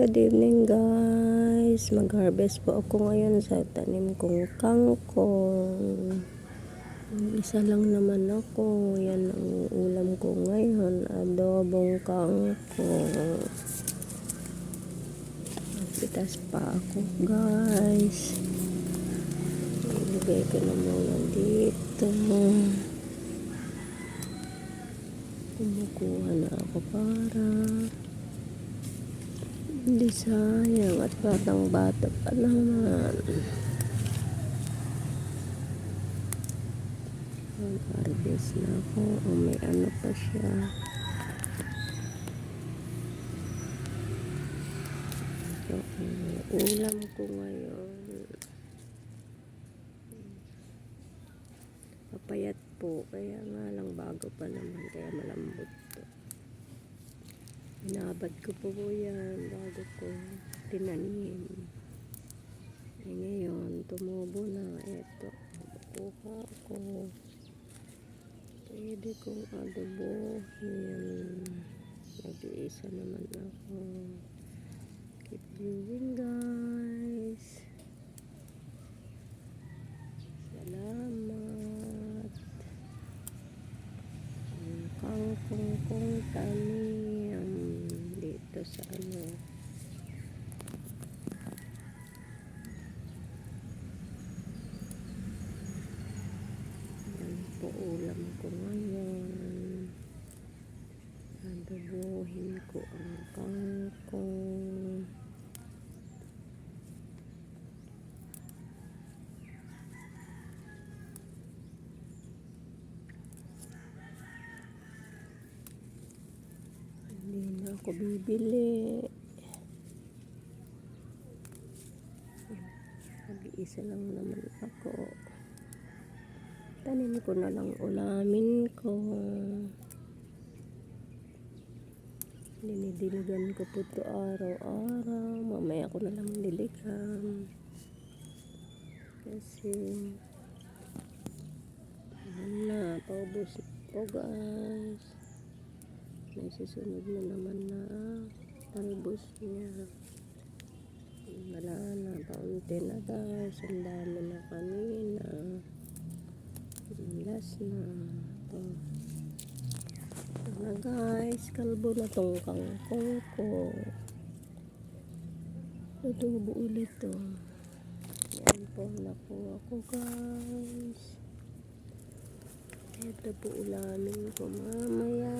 Good evening guys. Mag-harvest po ako ngayon sa tanim kong kangkong. Isa lang naman ako. Yan ang ulam ko ngayon. Adobong kangkong. Pitas pa ako guys. Ilagay ko na muna dito. Kumukuha na ako para hindi sayang at batang bata pa naman. Mag-harvest na ako. May ano pa siya. So, ulam ko ngayon. Papayat po. Kaya nga lang bago pa naman. Kaya malambot to. Inabad ko po yan bago ko tinanim. Ngayon, tumubo na. Ito. Kuha ko. Pwede kong adobohin. Nag-iisa naman ako. Keep viewing guys. Salamat. Ang kangkong kong tanim dito sa ano. Yan po ulam ko ngayon. Adobohin ko ang kangkong. Hindi na ako bibili. Nag-iisa lang naman ako. Tanim ko na lang ulamin ko. Dinidiligan ko po ito araw-araw. Mamaya ko na lang diligan. Kasi na, paubos po guys. May susunod na naman na talbos niya. Wala na, paunti na guys. Ang dami na kanina. Last na. Ito na guys, kalbo na tong kangkong ko. Tutubo ulit to. Yan po, nakuha ko guys. Ito po ulamin ko mamaya.